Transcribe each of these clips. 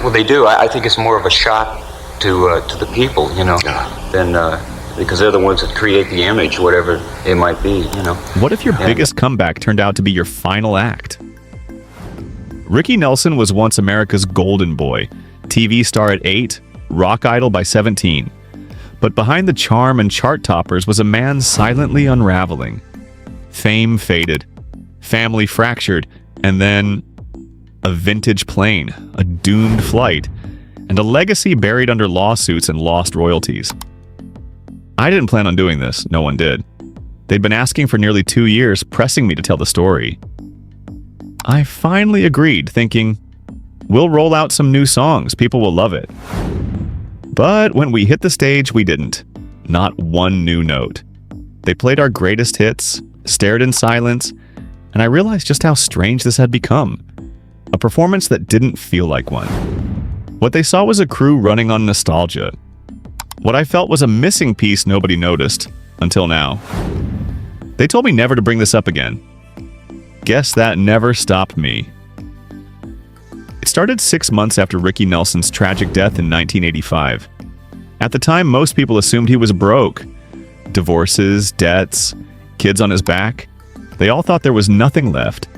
Well, they do. I think it's more of a shot to the people, than because they're the ones that create the image, whatever it might be, What if your biggest comeback turned out to be your final act? Ricky Nelson was once America's golden boy, TV star at 8, rock idol by 17. But behind the charm and chart toppers was a man silently unraveling. Fame faded, family fractured, and then a vintage plane, a doomed flight, and a legacy buried under lawsuits and lost royalties. I didn't plan on doing this, no one did. They'd been asking for nearly 2 years, pressing me to tell the story. I finally agreed, thinking, we'll roll out some new songs, people will love it. But when we hit the stage, we didn't. Not one new note. They played our greatest hits, stared in silence, and I realized just how strange this had become. A performance that didn't feel like one. What they saw was a crew running on nostalgia. What I felt was a missing piece nobody noticed, until now. They told me never to bring this up again. Guess that never stopped me. It started 6 months after Ricky Nelson's tragic death in 1985. At the time, most people assumed he was broke. Divorces, debts, kids on his back. They all thought there was nothing left.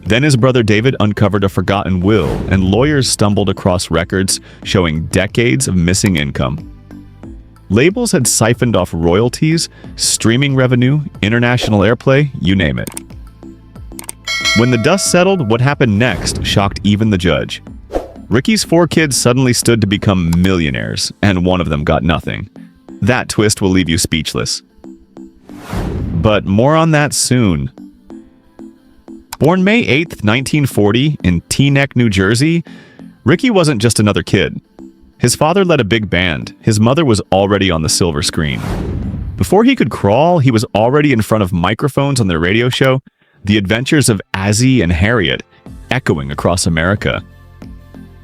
Then his brother David uncovered a forgotten will, and lawyers stumbled across records showing decades of missing income. Labels had siphoned off royalties, streaming revenue, international airplay, you name it. When the dust settled, what happened next shocked even the judge. Ricky's 4 kids suddenly stood to become millionaires, and one of them got nothing. That twist will leave you speechless. But more on that soon. Born May 8th, 1940, in Teaneck, New Jersey, Ricky wasn't just another kid. His father led a big band. His mother was already on the silver screen. Before he could crawl, he was already in front of microphones on their radio show, The Adventures of Azzy and Harriet, echoing across America.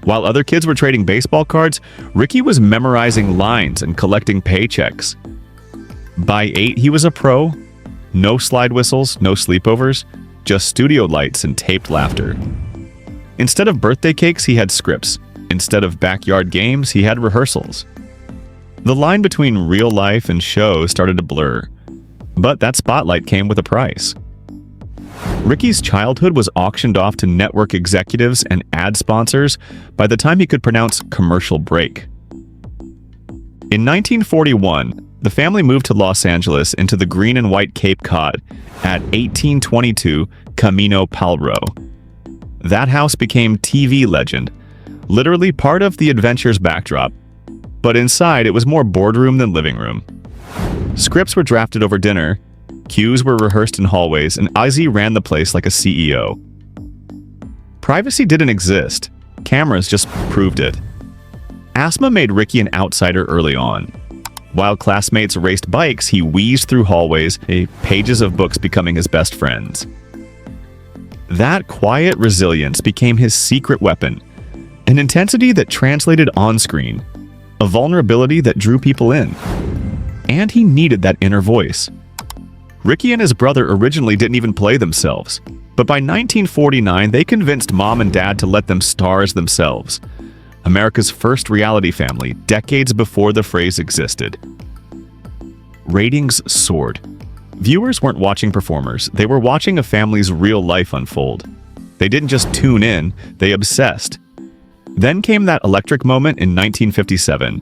While other kids were trading baseball cards, Ricky was memorizing lines and collecting paychecks. By 8, he was a pro. No slide whistles, no sleepovers, just studio lights and taped laughter. Instead of birthday cakes, he had scripts. Instead of backyard games, he had rehearsals. The line between real life and show started to blur. But that spotlight came with a price. Ricky's childhood was auctioned off to network executives and ad sponsors by the time he could pronounce commercial break. In 1941, the family moved to Los Angeles into the green and white Cape Cod at 1822 Camino Palro. That house became TV legend, literally part of the adventure's backdrop. But inside, it was more boardroom than living room. Scripts were drafted over dinner, cues were rehearsed in hallways, and Azzy ran the place like a CEO. Privacy didn't exist. Cameras just proved it. Asthma made Ricky an outsider early on. While classmates raced bikes, he wheezed through hallways, pages of books becoming his best friends. That quiet resilience became his secret weapon, an intensity that translated on-screen, a vulnerability that drew people in. And he needed that inner voice. Ricky and his brother originally didn't even play themselves, but by 1949 they convinced mom and dad to let them star as themselves. America's first reality family, decades before the phrase existed. Ratings soared. Viewers weren't watching performers, they were watching a family's real life unfold. They didn't just tune in, they obsessed. Then came that electric moment in 1957.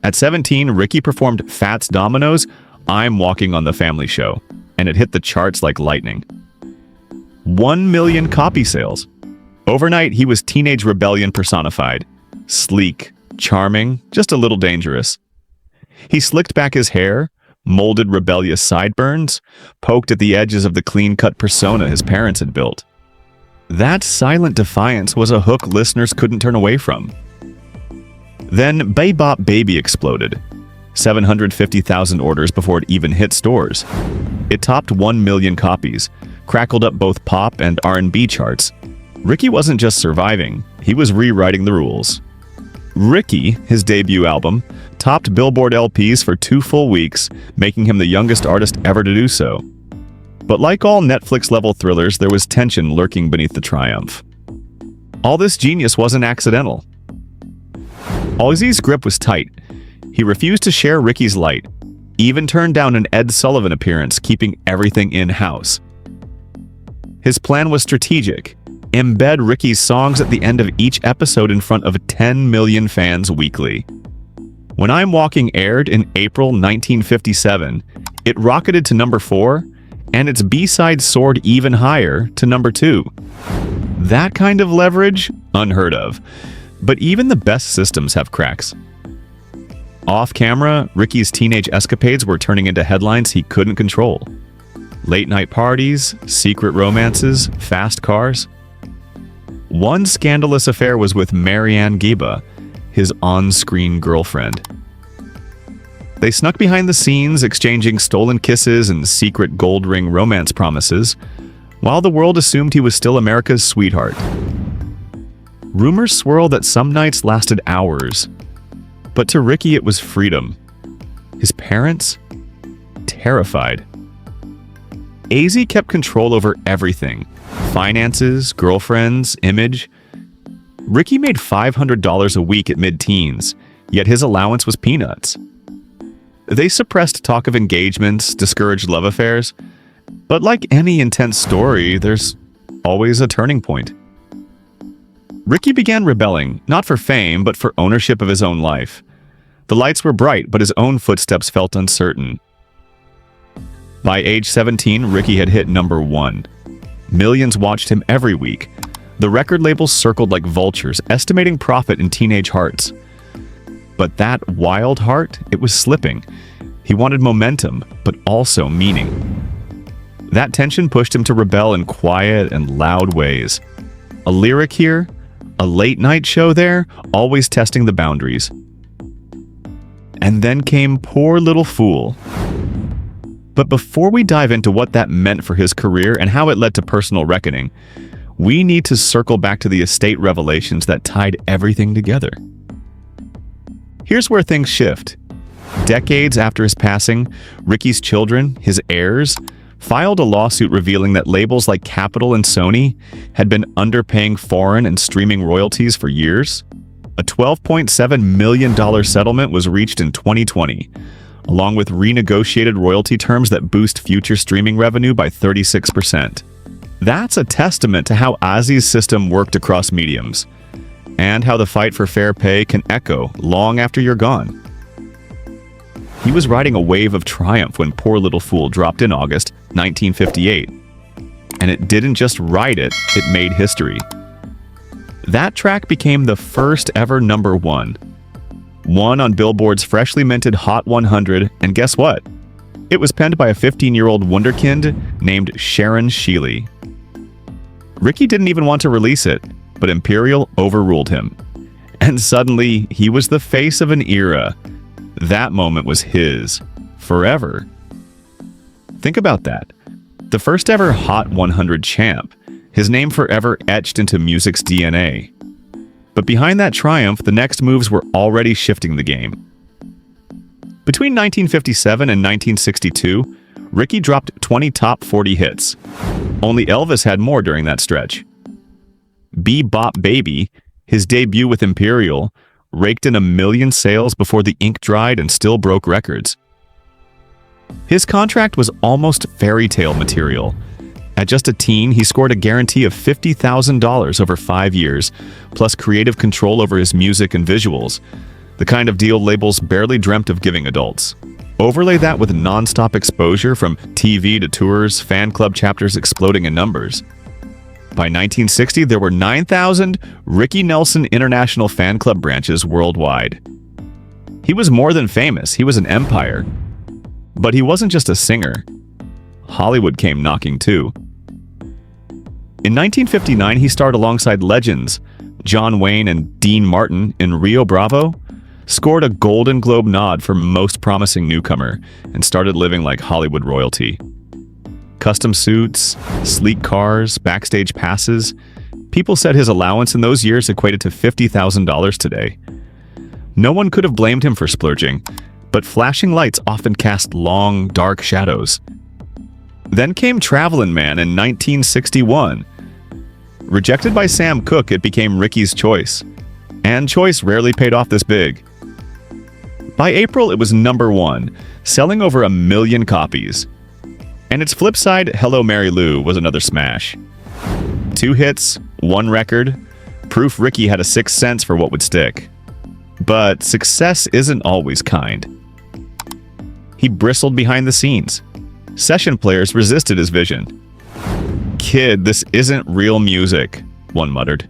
At 17, Ricky performed Fats Domino's I'm Walking on the Family Show, and it hit the charts like lightning. 1 million copy sales. Overnight, he was teenage rebellion personified. Sleek, charming, just a little dangerous. He slicked back his hair, molded rebellious sideburns, poked at the edges of the clean-cut persona his parents had built. That silent defiance was a hook listeners couldn't turn away from. Then Bebop Baby exploded. 750,000 orders before it even hit stores. It topped 1 million copies, crackled up both pop and R&B charts. Ricky wasn't just surviving, he was rewriting the rules. Ricky, his debut album, topped Billboard LPs for 2 full weeks, making him the youngest artist ever to do so. But like all Netflix-level thrillers, there was tension lurking beneath the triumph. All this genius wasn't accidental. Halsey's grip was tight. He refused to share Ricky's light, even turned down an Ed Sullivan appearance, keeping everything in-house. His plan was strategic. Embed Ricky's songs at the end of each episode in front of 10 million fans weekly. When I'm Walking aired in April 1957, it rocketed to number 4, and its B-side soared even higher to number 2. That kind of leverage? Unheard of. But even the best systems have cracks. Off-camera, Ricky's teenage escapades were turning into headlines he couldn't control. Late-night parties, secret romances, fast cars. One scandalous affair was with Marianne Giba, his on-screen girlfriend. They snuck behind the scenes, exchanging stolen kisses and secret gold ring romance promises, while the world assumed he was still America's sweetheart. Rumors swirled that some nights lasted hours, but to Ricky it was freedom. His parents? Terrified. AZ kept control over everything. Finances, girlfriends, image. Ricky made $500 a week at mid-teens, yet his allowance was peanuts. They suppressed talk of engagements, discouraged love affairs, but like any intense story, there's always a turning point. Ricky began rebelling, not for fame, but for ownership of his own life. The lights were bright, but his own footsteps felt uncertain. By age 17, Ricky had hit number 1. Millions watched him every week. The record labels circled like vultures, estimating profit in teenage hearts. But that wild heart, it was slipping. He wanted momentum, but also meaning. That tension pushed him to rebel in quiet and loud ways. A lyric here, a late-night show there, always testing the boundaries. And then came Poor Little Fool. But before we dive into what that meant for his career and how it led to personal reckoning, we need to circle back to the estate revelations that tied everything together. Here's where things shift. Decades after his passing, Ricky's children, his heirs, filed a lawsuit revealing that labels like Capitol and Sony had been underpaying foreign and streaming royalties for years. A $12.7 million settlement was reached in 2020, along with renegotiated royalty terms that boost future streaming revenue by 36%. That's a testament to how Ozzy's system worked across mediums, and how the fight for fair pay can echo long after you're gone. He was riding a wave of triumph when Poor Little Fool dropped in August 1958. And it didn't just ride it, it made history. That track became the first ever number 1. One on Billboard's freshly minted Hot 100, and guess what? It was penned by a 15-year-old wunderkind named Sharon Sheely. Ricky didn't even want to release it, but Imperial overruled him. And suddenly, he was the face of an era. That moment was his, forever. Think about that. The first ever Hot 100 champ, his name forever etched into music's DNA. But behind that triumph, the next moves were already shifting the game. Between 1957 and 1962, Ricky dropped 20 top 40 hits. Only Elvis had more during that stretch. Bebop Baby, his debut with Imperial, raked in 1 million sales before the ink dried and still broke records. His contract was almost fairy tale material. At just a teen, he scored a guarantee of $50,000 over 5 years, plus creative control over his music and visuals, the kind of deal labels barely dreamt of giving adults. Overlay that with non-stop exposure from TV to tours, fan club chapters exploding in numbers. By 1960, there were 9,000 Ricky Nelson International Fan Club branches worldwide. He was more than famous, he was an empire. But he wasn't just a singer. Hollywood came knocking too. In 1959, he starred alongside legends John Wayne and Dean Martin in Rio Bravo, scored a Golden Globe nod for Most Promising Newcomer, and started living like Hollywood royalty. Custom suits, sleek cars, backstage passes. People said his allowance in those years equated to $50,000 today. No one could have blamed him for splurging, but flashing lights often cast long, dark shadows. Then came Travelin' Man in 1961. Rejected by Sam Cooke, it became Ricky's choice. And choice rarely paid off this big. By April, it was #1, selling over 1 million copies. And its flip side, Hello Mary Lou, was another smash. 2 hits, 1 record, proof Ricky had a sixth sense for what would stick. But success isn't always kind. He bristled behind the scenes. Session players resisted his vision. "Kid, this isn't real music," one muttered.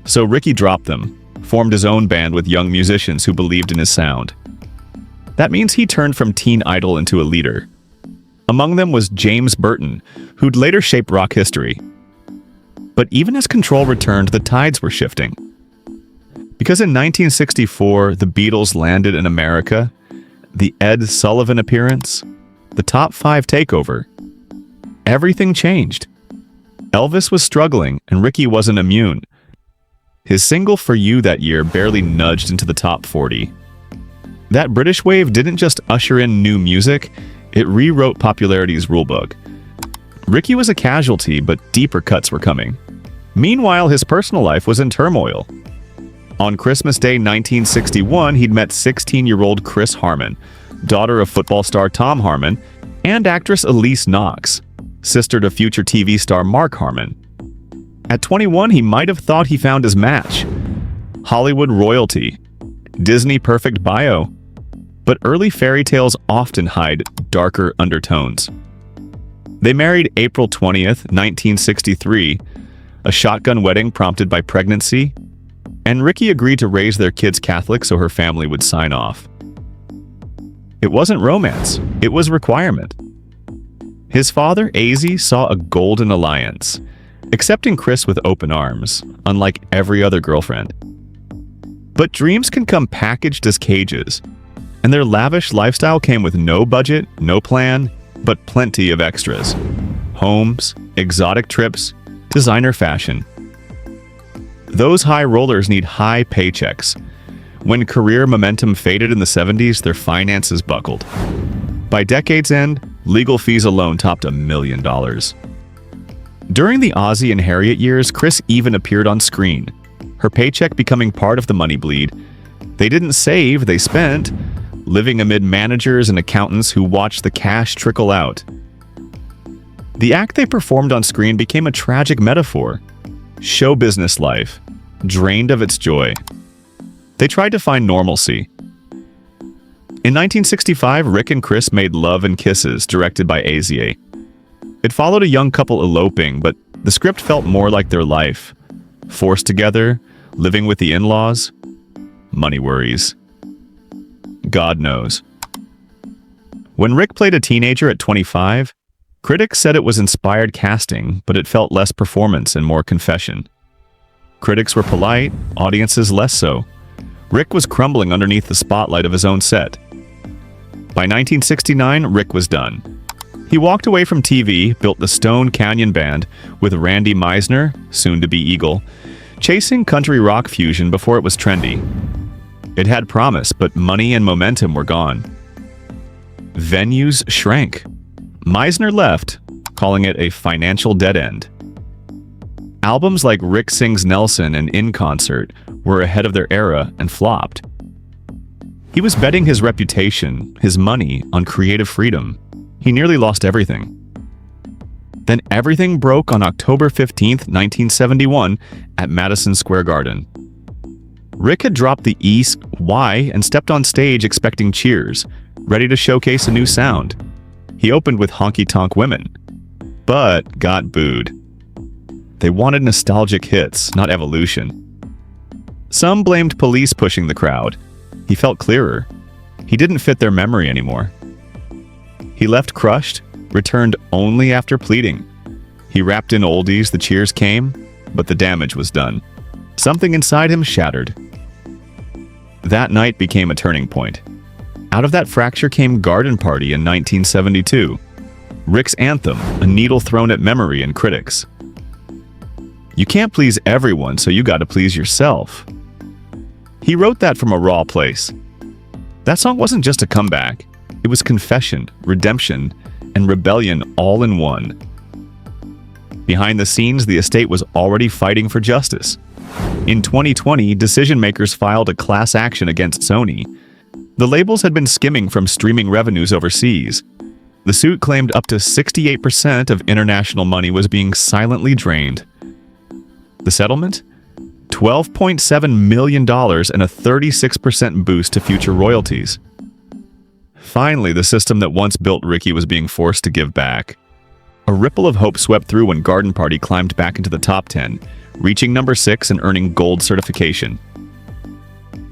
So Ricky dropped them, formed his own band with young musicians who believed in his sound. That means he turned from teen idol into a leader. Among them was James Burton, who'd later shape rock history. But even as control returned, the tides were shifting. Because in 1964, the Beatles landed in America, the Ed Sullivan appearance, the Top 5 takeover, everything changed. Elvis was struggling, and Ricky wasn't immune. His single For You that year barely nudged into the top 40. That British wave didn't just usher in new music, it rewrote popularity's rulebook. Ricky was a casualty, but deeper cuts were coming. Meanwhile, his personal life was in turmoil. On Christmas Day 1961, he'd met 16-year-old Chris Harmon, daughter of football star Tom Harmon, and actress Elise Knox, sister to future TV star Mark Harmon. At 21, he might have thought he found his match. Hollywood royalty, Disney perfect bio. But early fairy tales often hide darker undertones. They married April 20th, 1963, a shotgun wedding prompted by pregnancy, and Ricky agreed to raise their kids Catholic so her family would sign off. It wasn't romance, it was requirement. His father, AZ, saw a golden alliance, accepting Chris with open arms, unlike every other girlfriend. But dreams can come packaged as cages, and their lavish lifestyle came with no budget, no plan, but plenty of extras. Homes, exotic trips, designer fashion. Those high rollers need high paychecks. When career momentum faded in the 70s, their finances buckled. By decade's end, legal fees alone topped $1 million. During the Ozzy and Harriet years, Chris even appeared on screen, her paycheck becoming part of the money bleed. They didn't save, they spent, living amid managers and accountants who watched the cash trickle out. The act they performed on screen became a tragic metaphor. Show business life, drained of its joy. They tried to find normalcy. In 1965, Rick and Chris made Love and Kisses, directed by AZA. It followed a young couple eloping, but the script felt more like their life. Forced together, living with the in-laws, money worries. God knows. When Rick played a teenager at 25, critics said it was inspired casting, but it felt less performance and more confession. Critics were polite, audiences less so. Rick was crumbling underneath the spotlight of his own set. By 1969, Rick was done. He walked away from TV, built the Stone Canyon Band with Randy Meisner, soon to be Eagle, chasing country rock fusion before it was trendy. It had promise, but money and momentum were gone. Venues shrank. Meisner left, calling it a financial dead end. Albums like Rick Sings Nelson and In Concert were ahead of their era and flopped. He was betting his reputation, his money, on creative freedom. He nearly lost everything. Then everything broke on October 15th, 1971, at Madison Square Garden. Rick had dropped the Y and stepped on stage expecting cheers, ready to showcase a new sound. He opened with Honky Tonk Women, but got booed. They wanted nostalgic hits, not evolution. Some blamed police pushing the crowd. He felt clearer. He didn't fit their memory anymore. He left crushed, returned only after pleading. He rapped in oldies, the cheers came, but the damage was done. Something inside him shattered. That night became a turning point. Out of that fracture came Garden Party in 1972. Rick's anthem, a needle thrown at memory and critics. You can't please everyone, so you gotta please yourself. He wrote that from a raw place. That song wasn't just a comeback. It was confession, redemption, and rebellion all in one. Behind the scenes, the estate was already fighting for justice. In 2020, decision-makers filed a class action against Sony. The labels had been skimming from streaming revenues overseas. The suit claimed up to 68% of international money was being silently drained. The settlement? $12.7 million and a 36% boost to future royalties. Finally, the system that once built Ricky was being forced to give back. A ripple of hope swept through when Garden Party climbed back into the top 10, reaching number 6 and earning gold certification.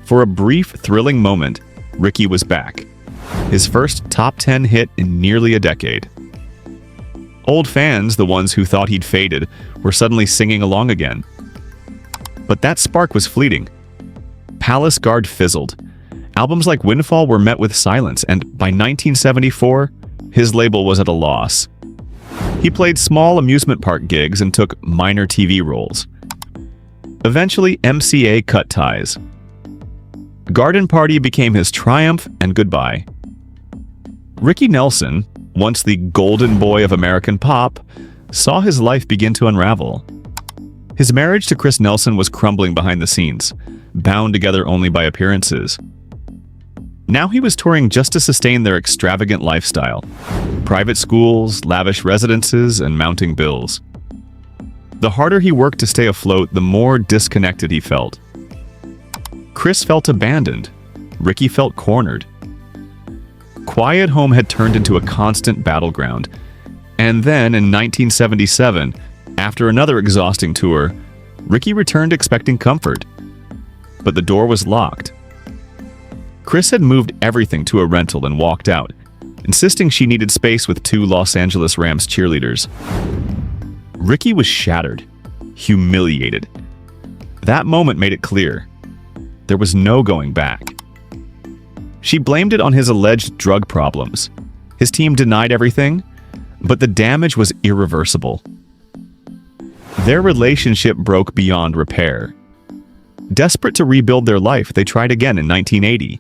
For a brief, thrilling moment, Ricky was back. His first top 10 hit in nearly a decade. Old fans, the ones who thought he'd faded, were suddenly singing along again. But that spark was fleeting. Palace Guard fizzled. Albums like Windfall were met with silence, and by 1974, his label was at a loss. He played small amusement park gigs and took minor TV roles. Eventually, MCA cut ties. Garden Party became his triumph and goodbye. Ricky Nelson, once the golden boy of American pop, saw his life begin to unravel. His marriage to Chris Nelson was crumbling behind the scenes, bound together only by appearances. Now he was touring just to sustain their extravagant lifestyle. Private schools, lavish residences, and mounting bills. The harder he worked to stay afloat, the more disconnected he felt. Chris felt abandoned. Ricky felt cornered. Quiet Home had turned into a constant battleground. And then, in 1977, after another exhausting tour, Ricky returned expecting comfort. But the door was locked. Chris had moved everything to a rental and walked out, insisting she needed space with 2 Los Angeles Rams cheerleaders. Ricky was shattered, humiliated. That moment made it clear. There was no going back. She blamed it on his alleged drug problems. His team denied everything, but the damage was irreversible. Their relationship broke beyond repair. Desperate to rebuild their life, they tried again in 1980.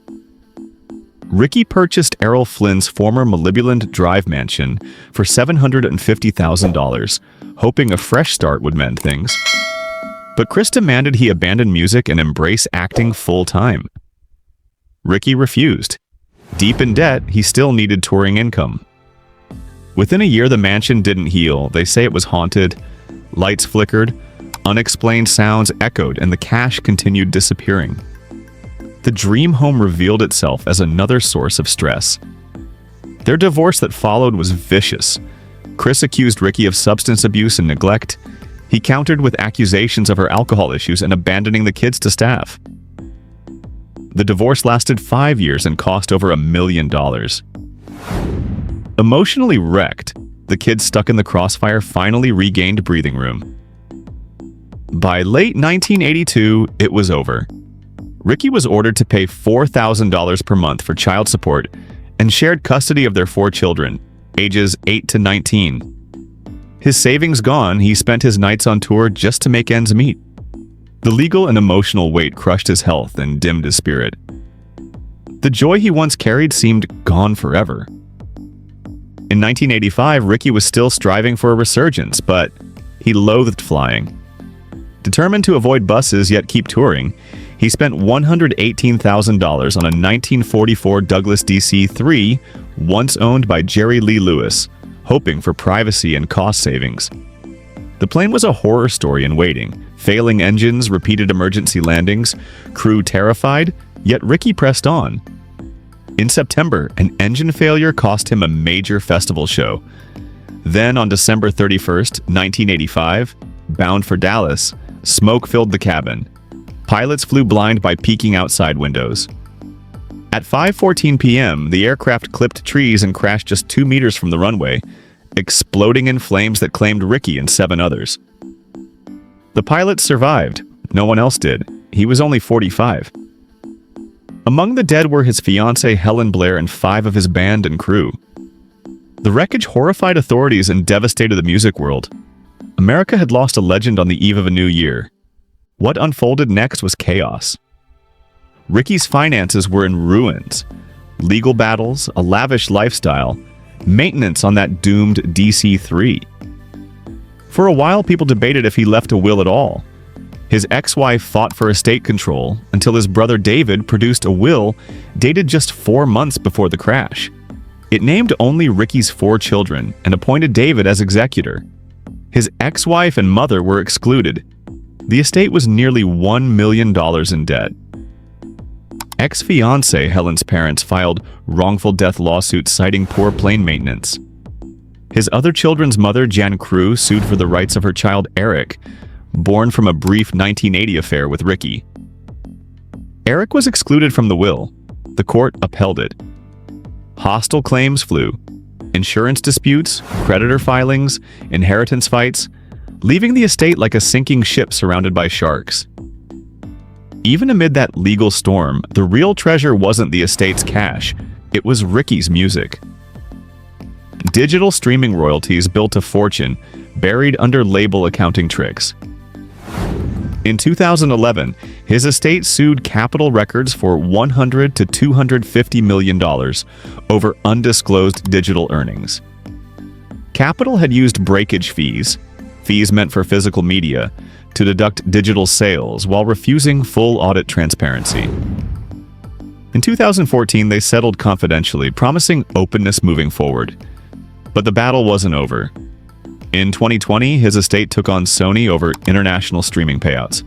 Ricky purchased Errol Flynn's former Malibuland Drive mansion for $750,000, hoping a fresh start would mend things. But Chris demanded he abandon music and embrace acting full-time. Ricky refused. Deep in debt, he still needed touring income. Within a year, the mansion didn't heal. They say it was haunted, lights flickered, unexplained sounds echoed, and the cash continued disappearing. The dream home revealed itself as another source of stress. Their divorce that followed was vicious. Chris accused Ricky of substance abuse and neglect. He countered with accusations of her alcohol issues and abandoning the kids to staff. The divorce lasted 5 years and cost over $1 million. Emotionally wrecked, the kids stuck in the crossfire finally regained breathing room. By late 1982, it was over. Ricky was ordered to pay $4,000 per month for child support and shared custody of their 4 children, ages 8 to 19. His savings gone, he spent his nights on tour just to make ends meet. The legal and emotional weight crushed his health and dimmed his spirit. The joy he once carried seemed gone forever. In 1985, Ricky was still striving for a resurgence, but he loathed flying. Determined to avoid buses yet keep touring, he spent $118,000 on a 1944 Douglas DC-3, once owned by Jerry Lee Lewis, hoping for privacy and cost savings. The plane was a horror story in waiting. Failing engines, repeated emergency landings, crew terrified, yet Ricky pressed on. In September, an engine failure cost him a major festival show. Then on December 31st, 1985, bound for Dallas, smoke filled the cabin. Pilots flew blind by peeking outside windows. At 5:14 p.m., the aircraft clipped trees and crashed just 2 meters from the runway, exploding in flames that claimed Ricky and 7 others. The pilots survived. No one else did. He was only 45. Among the dead were his fiancée Helen Blair and 5 of his band and crew. The wreckage horrified authorities and devastated the music world. America had lost a legend on the eve of a new year. What unfolded next was chaos. Ricky's finances were in ruins. Legal battles, a lavish lifestyle, maintenance on that doomed DC-3. For a while, people debated if he left a will at all. His ex-wife fought for estate control until his brother David produced a will dated just 4 months before the crash. It named only Ricky's 4 children and appointed David as executor. His ex-wife and mother were excluded. The estate was nearly $1 million in debt. Ex-fiancée Helen's parents filed wrongful death lawsuits citing poor plane maintenance. His other children's mother, Jan Crew, sued for the rights of her child Eric, born from a brief 1980 affair with Ricky. Eric was excluded from the will. The court upheld it. Hostile claims flew. Insurance disputes, creditor filings, inheritance fights, leaving the estate like a sinking ship surrounded by sharks. Even amid that legal storm, the real treasure wasn't the estate's cash, it was Ricky's music. Digital streaming royalties built a fortune, buried under label accounting tricks. In 2011, his estate sued Capitol Records for $100 to $250 million over undisclosed digital earnings. Capitol had used breakage fees meant for physical media, to deduct digital sales while refusing full audit transparency. In 2014, they settled confidentially, promising openness moving forward. But the battle wasn't over. In 2020, his estate took on Sony over international streaming payouts.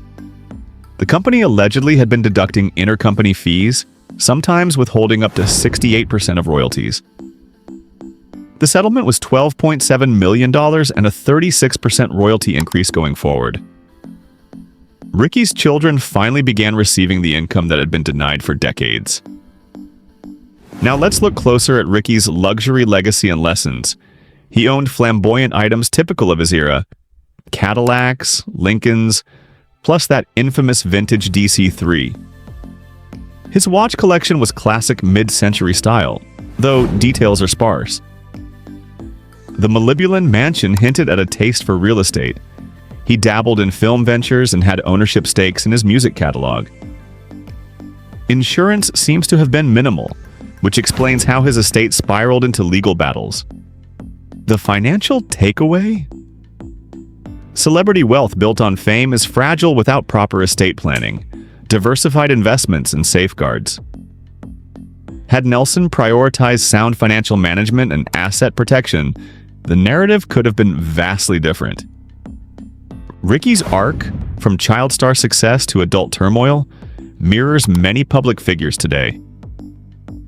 The company allegedly had been deducting intercompany fees, sometimes withholding up to 68% of royalties. The settlement was $12.7 million and a 36% royalty increase going forward. Ricky's children finally began receiving the income that had been denied for decades. Now let's look closer at Ricky's luxury legacy and lessons. He owned flamboyant items typical of his era: Cadillacs, Lincolns, plus that infamous vintage DC-3. His watch collection was classic mid-century style, though details are sparse. The Malibulan mansion hinted at a taste for real estate. He dabbled in film ventures and had ownership stakes in his music catalog. Insurance seems to have been minimal, which explains how his estate spiraled into legal battles. The financial takeaway? Celebrity wealth built on fame is fragile without proper estate planning, diversified investments, and safeguards. Had Nelson prioritized sound financial management and asset protection, the narrative could have been vastly different. Ricky's arc, from child star success to adult turmoil, mirrors many public figures today.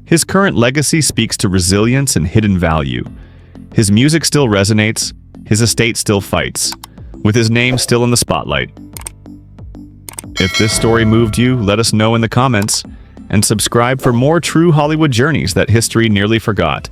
His current legacy speaks to resilience and hidden value. His music still resonates, his estate still fights, with his name still in the spotlight. If this story moved you, let us know in the comments, and subscribe for more true Hollywood journeys that history nearly forgot.